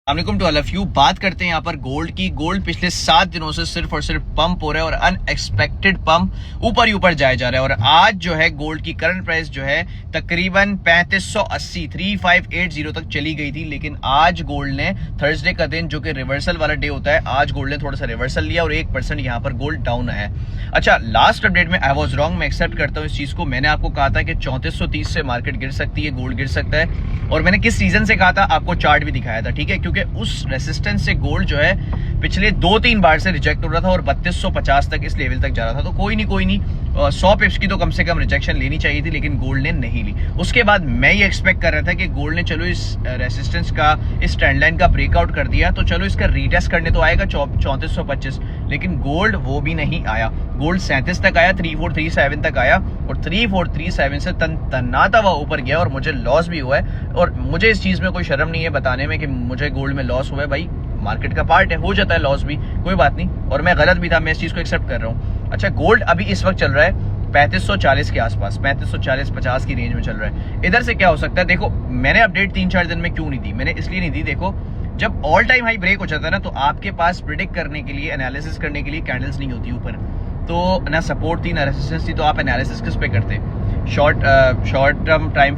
अस्सलामुअलैकुम to all of you. बात करते हैं यहाँ पर गोल्ड की। गोल्ड पिछले 7 दिनों से सिर्फ और सिर्फ पंप हो रहा है और अनएक्सपेक्टेड पंप ऊपर ही ऊपर जाया जा रहा है। और आज जो है गोल्ड की करंट प्राइस जो है तकरीबन 3580 तक चली गई थी, लेकिन आज गोल्ड ने थर्सडे का दिन जो कि रिवर्सल वाला डे होता है, आज गोल्ड ने थोड़ा सा रिवर्सल लिया और 1% यहाँ पर गोल्ड डाउन आया। अच्छा, लास्ट अपडेट में आई वॉज रॉन्ग, मैं एक्सेप्ट करता हूँ इस चीज को। मैंने आपको कहा था कि 3430 से मार्केट गिर सकती है, गोल्ड गिर सकता है, और मैंने किस रीजन से कहा था आपको चार्ट भी दिखाया था, ठीक है, क्योंकि उस रेसिस्टेंस से गोल्ड जो है पिछले 2-3 बार से रिजेक्ट हो रहा था और 3250 तक इस लेवल तक जा रहा था। तो कोई नहीं 100 पिप्स की तो कम से कम रिजेक्शन लेनी चाहिए थी, लेकिन गोल्ड ने नहीं ली। उसके बाद मैं ये एक्सपेक्ट कर रहा था कि गोल्ड ने चलो इस रेसिस्टेंस का, इस ट्रेंड लाइन का ब्रेकआउट कर दिया तो चलो इसका रीटेस्ट करने तो आएगा 3425, लेकिन गोल्ड वो भी नहीं आया। गोल्ड 37 तक आया, 3437 तक आया और 3437 से तन्नाता हुआ ऊपर गया और मुझे लॉस भी हुआ है। और मुझे इस चीज में कोई शर्म नहीं है बताने में कि मुझे गोल्ड में लॉस हुआ है। भाई मार्केट का पार्ट है, हो जाता है लॉस भी, कोई बात नहीं, और मैं गलत भी था, मैं इस चीज को एक्सेप्ट कर रहा हूँ। अच्छा, गोल्ड अभी इस वक्त चल रहा है 3540 के आसपास, 3540-50 की रेंज में चल रहा है। इधर से क्या हो सकता है, देखो मैंने अपडेट 3-4 दिन में क्यों नहीं दी, मैंने इसलिए नहीं दी, देखो जब ऑल टाइम हाई ब्रेक हो जाता है ना, तो आपके पास प्रिडिक्ट करने के लिए, एनालिसिस करने के लिए कैंडल्स नहीं होती ऊपर, तो ना सपोर्ट थी ना रेजिस्टेंस थी, तो आप एनालिसिस किस पे करते? शॉर्ट टाइम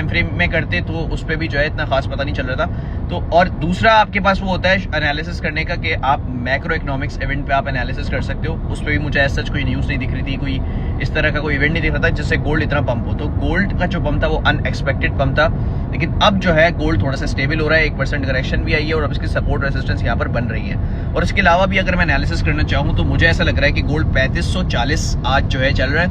फ्रेम में करते, तो उस पर भी जो है इतना खास पता नहीं चल रहा था। तो और दूसरा आपके पास वो होता है एनालिसिस करने का कि आप मैक्रो इकोनॉमिक्स इवेंट पे आप एनालिसिस कर सकते हो। उस पर भी मुझे ऐसा कोई न्यूज़ नहीं दिख रही थी, कोई इस तरह का कोई इवेंट नहीं दिख रहा था जिससे गोल्ड इतना पंप हो। तो गोल्ड का जो पंप था वो अनएक्सपेक्टेड पंप था, लेकिन अब जो है गोल्ड थोड़ा सा स्टेबल हो रहा है, 1% करेक्शन भी आई है और अब इसकी सपोर्ट रेजिस्टेंस यहाँ पर बन रही है। और इसके अलावा भी अगर मैं एनालिसिस करना चाहूँ तो मुझे ऐसा लग रहा है कि गोल्ड 3540 आज जो है चल रहा है।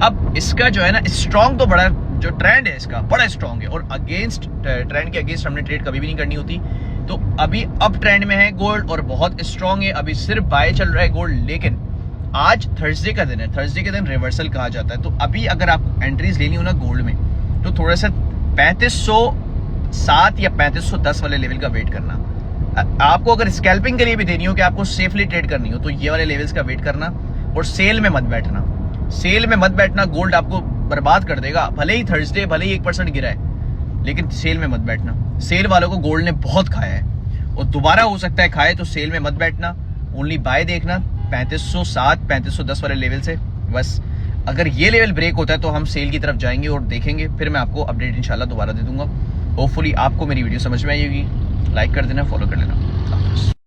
अब इसका जो है ना स्ट्रॉन्ग, तो बड़ा जो ट्रेंड है इसका बड़ा स्ट्रॉन्ग है, और अगेंस्ट ट्रेंड के अगेंस्ट हमने ट्रेड कभी भी नहीं करनी होती। तो अभी अब ट्रेंड में है गोल्ड और बहुत स्ट्रॉन्ग है, अभी सिर्फ बाय चल रहा है गोल्ड। लेकिन आज थर्सडे का दिन है, थर्सडे के दिन रिवर्सल कहा जाता है, तो अभी अगर आप एंट्रीज लेनी हो ना गोल्ड में, तो थोड़ा सा 3507 या 3510 वाले लेवल का वेट करना। आपको अगर स्कैल्पिंग के लिए भी देनी हो कि आपको सेफली ट्रेड करनी हो, तो ये वाले लेवल्स का वेट करना और सेल में मत बैठना। सेल में मत बैठना, गोल्ड आपको बर्बाद कर देगा। भले ही थर्सडे, भले ही 1% गिरा है, लेकिन सेल में मत बैठना। सेल वालों को गोल्ड ने बहुत खाया है और दोबारा हो सकता है खाए, तो सेल में मत बैठना, ओनली बाय देखना 3507 3510 वाले लेवल से। बस अगर ये लेवल ब्रेक होता है तो हम सेल की तरफ जाएंगे और देखेंगे, फिर मैं आपको अपडेट इंशाल्लाह दोबारा दे दूंगा। होपफुली आपको मेरी वीडियो समझ में आई होगी। लाइक कर देना, फॉलो कर लेना।